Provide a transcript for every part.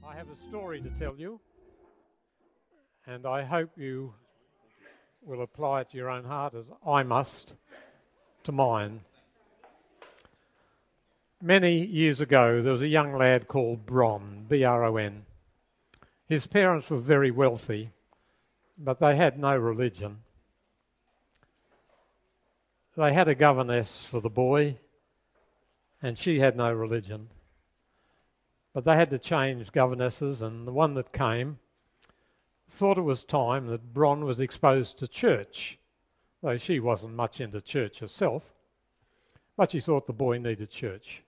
I have a story to tell you, and I hope you will apply it to your own heart as I must to mine. Many years ago, there was a young lad called Bron, B-R-O-N. His parents were very wealthy, but they had no religion. They had a governess for the boy, and she had no religion. But they had to change governesses, and the one that came thought it was time that Bron was exposed to church, though she wasn't much into church herself, but she thought the boy needed church.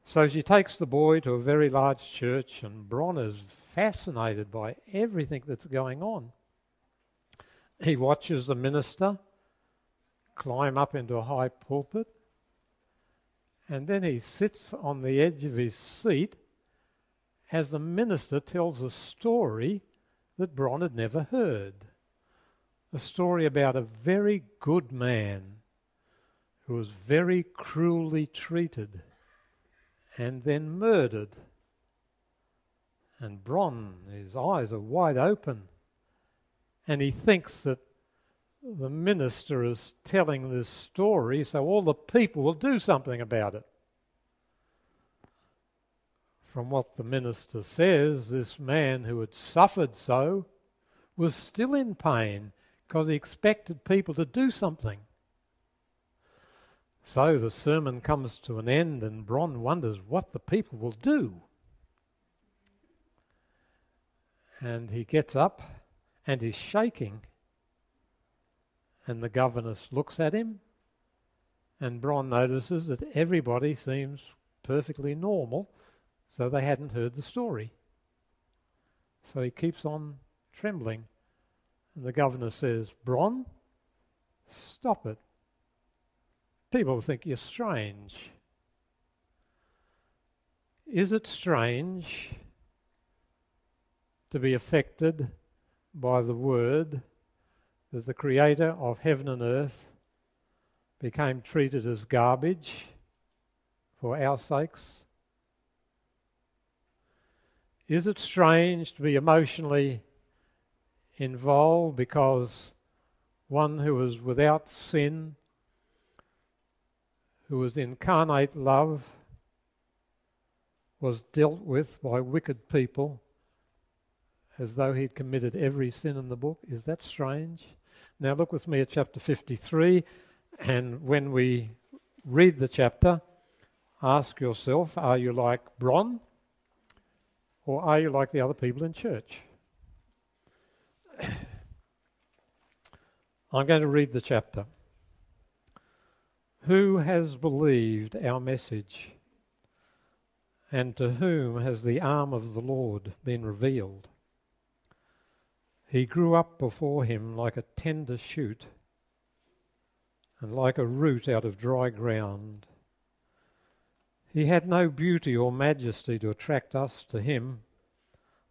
So she takes the boy to a very large church, and Bron is fascinated by everything that's going on. He watches the minister climb up into a high pulpit, and then he sits on the edge of his seat as the minister tells a story that Bron had never heard. A story about a very good man who was very cruelly treated and then murdered. And Bron, his eyes are wide open, and he thinks that the minister is telling this story so all the people will do something about it. From what the minister says, this man who had suffered so was still in pain because he expected people to do something. So the sermon comes to an end, and Bron wonders what the people will do. And he gets up and he's shaking. And the governess looks at him, and Bron notices that everybody seems perfectly normal, so they hadn't heard the story. So he keeps on trembling, and the governor says, "Bron, stop it. People think you're strange." Is it strange to be affected by the word that the creator of heaven and earth became treated as garbage for our sakes? Is it strange to be emotionally involved because one who was without sin, who was incarnate love, was dealt with by wicked people as though he'd committed every sin in the book? Is that strange? Now look with me at chapter 53, and when we read the chapter, ask yourself, are you like Bron, or are you like the other people in church? I'm going to read the chapter. Who has believed our message, and to whom has the arm of the Lord been revealed? He grew up before him like a tender shoot, and like a root out of dry ground. He had no beauty or majesty to attract us to him,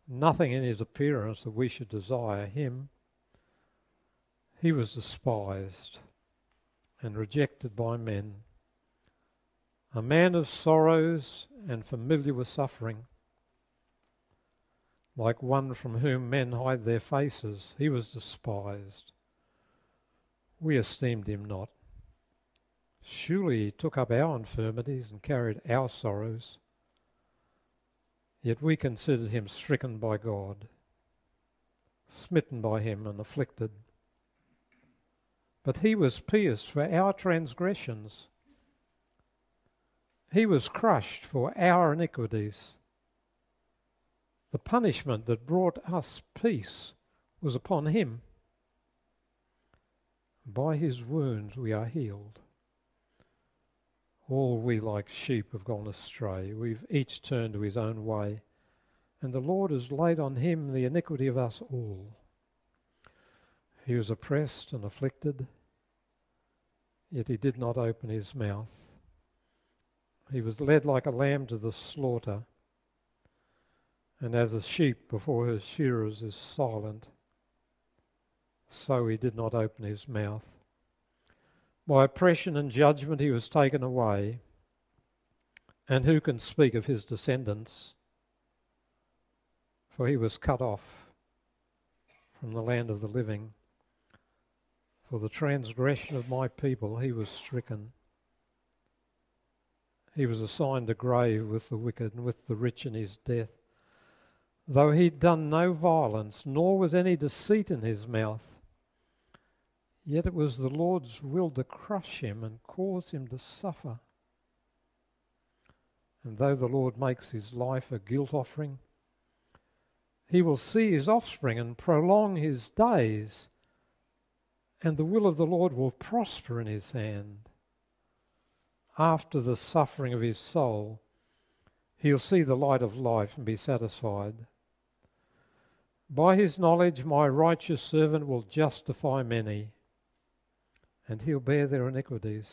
nothing in his appearance that we should desire him. He was despised and rejected by men, a man of sorrows and familiar with suffering. Like one from whom men hide their faces, he was despised. We esteemed him not. Surely he took up our infirmities and carried our sorrows. Yet we considered him stricken by God, smitten by him and afflicted. But he was pierced for our transgressions. He was crushed for our iniquities. The punishment that brought us peace was upon him. By his wounds we are healed. All we like sheep have gone astray. We've each turned to his own way, and the Lord has laid on him the iniquity of us all. He was oppressed and afflicted, yet he did not open his mouth. He was led like a lamb to the slaughter, and as a sheep before her shearers is silent, so he did not open his mouth. By oppression and judgment he was taken away. And who can speak of his descendants? for he was cut off from the land of the living. For the transgression of my people he was stricken. He was assigned a grave with the wicked and with the rich in his death. Though he'd done no violence, nor was any deceit in his mouth, yet it was the Lord's will to crush him and cause him to suffer. And though the Lord makes his life a guilt offering, he will see his offspring and prolong his days, and the will of the Lord will prosper in his hand. After the suffering of his soul, he'll see the light of life and be satisfied. By his knowledge my righteous servant will justify many, and he'll bear their iniquities.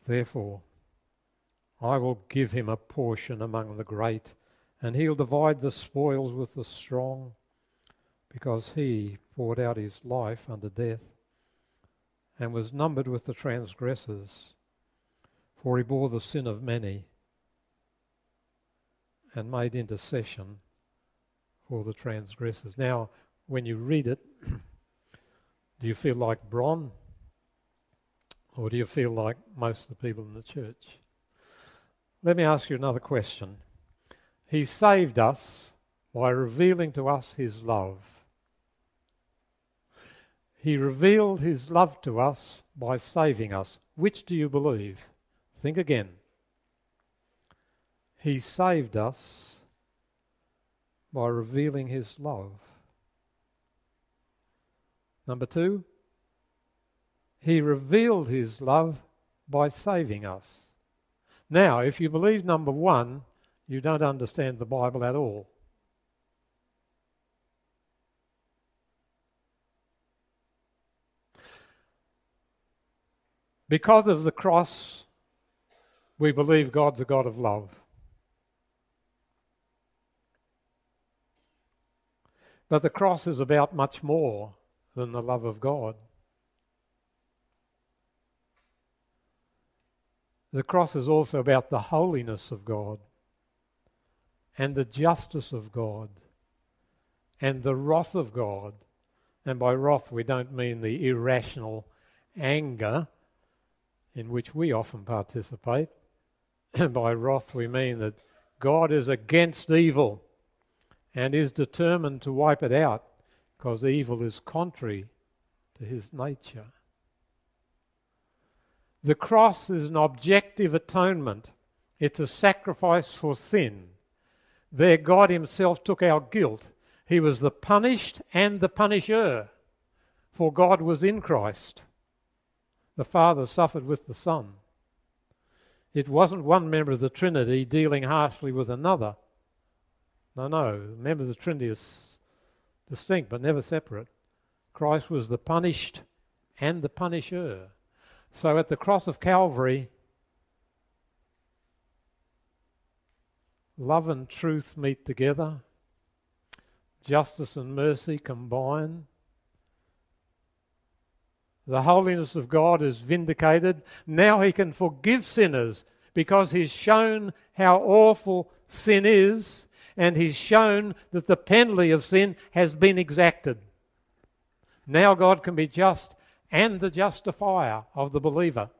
Therefore, I will give him a portion among the great, and he'll divide the spoils with the strong, because he poured out his life unto death, and was numbered with the transgressors, for he bore the sin of many, and made intercession for the transgressors. Now, when you read it, do you feel like Bron? Or do you feel like most of the people in the church? Let me ask you another question. He saved us by revealing to us his love. He revealed his love to us by saving us. Which do you believe? Think again. He saved us by revealing his love. Number two, he revealed his love by saving us. Now, if you believe number one, you don't understand the Bible at all. Because of the cross, we believe God's a God of love. But the cross is about much more than the love of God. The cross is also about the holiness of God and the justice of God and the wrath of God. And by wrath we don't mean the irrational anger in which we often participate. And by wrath we mean that God is against evil and is determined to wipe it out, because evil is contrary to his nature. The cross is an objective atonement. It's a sacrifice for sin. There God himself took our guilt. He was the punished and the punisher, for God was in Christ. The Father suffered with the Son. It wasn't one member of the Trinity dealing harshly with another. No, the members of the Trinity is distinct but never separate. Christ was the punished and the punisher. So at the cross of Calvary, love and truth meet together. Justice and mercy combine. The holiness of God is vindicated. Now he can forgive sinners because he's shown how awful sin is, and he's shown that the penalty of sin has been exacted. Now God can be just and the justifier of the believer.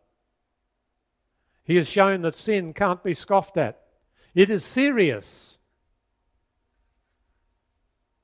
He has shown that sin can't be scoffed at. It is serious.